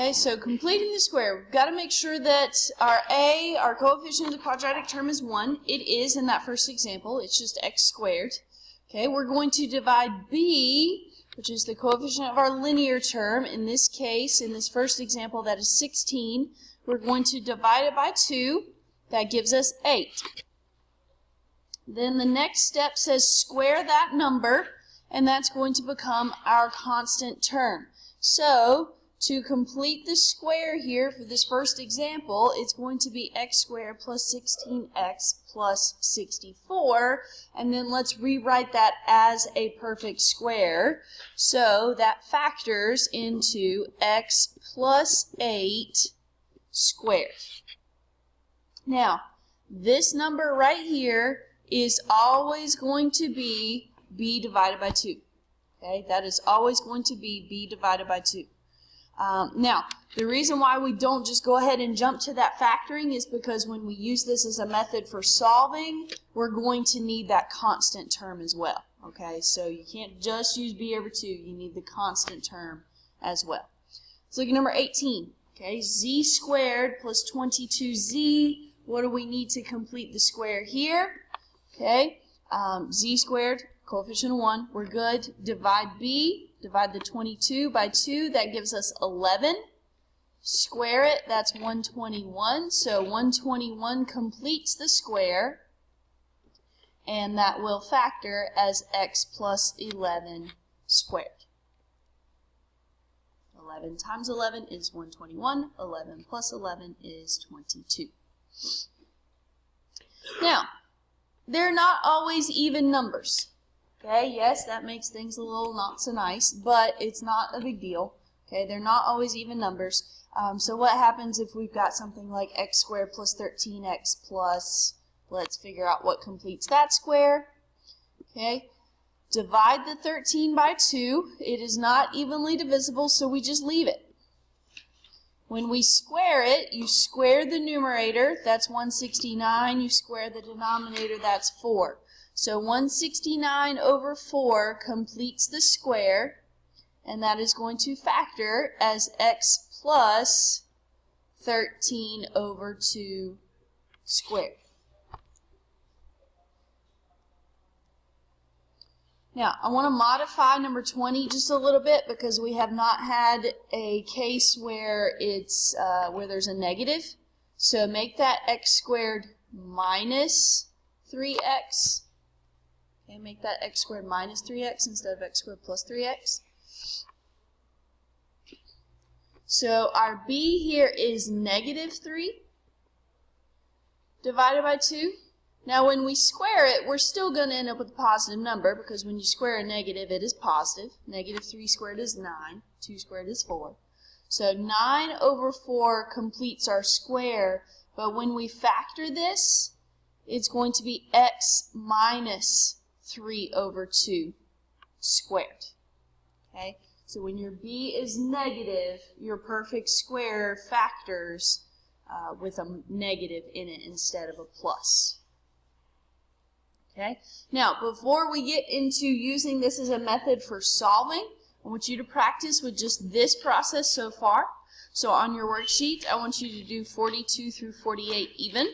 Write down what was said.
Okay, so completing the square, we've got to make sure that our a, our coefficient of the quadratic term is 1. It is in that first example. It's just x squared. Okay, we're going to divide b, which is the coefficient of our linear term. In this case, in this first example, that is 16. We're going to divide it by 2. That gives us 8. Then the next step says square that number, and that's going to become our constant term. So, to complete the square here for this first example, it's going to be x squared plus 16x plus 64. And then let's rewrite that as a perfect square. So that factors into x plus 8 squared. Now, this number right here is always going to be b divided by 2. Okay, that is always going to be b divided by 2. Now, the reason why we don't just go ahead and jump to that factoring is because when we use this as a method for solving, we're going to need that constant term as well. Okay, so you can't just use b over 2. You need the constant term as well. Let's look at number 18. Okay, z squared plus 22z. What do we need to complete the square here? Okay, z squared, coefficient of 1. We're good. Divide b. Divide the 22 by 2, that gives us 11. Square it, that's 121. So 121 completes the square, and that will factor as x plus 11 squared. 11 times 11 is 121. 11 plus 11 is 22. Now, they're not always even numbers. Okay, yes, that makes things a little not so nice, but it's not a big deal. Okay, they're not always even numbers. So what happens if we've got something like x squared plus 13x plus, let's figure out what completes that square. Okay, divide the 13 by 2. It is not evenly divisible, so we just leave it. When we square it, you square the numerator, that's 169. You square the denominator, that's 4. So 169 over 4 completes the square, and that is going to factor as x plus 13 over 2 squared. Now, I want to modify number 20 just a little bit because we have not had a case where it's where there's a negative. So make that x squared minus 3x. Okay, make that x squared minus 3x instead of x squared plus 3x. So our b here is negative 3 divided by 2. Now when we square it, we're still going to end up with a positive number because when you square a negative, it is positive. Negative 3 squared is 9. 2 squared is 4. So 9 over 4 completes our square, but when we factor this, it's going to be x minus 3 over 2 squared. Okay, so when your b is negative, your perfect square factors with a negative in it instead of a plus. Okay, now before we get into using this as a method for solving, I want you to practice with just this process so far. So on your worksheet, I want you to do 42 through 48 even.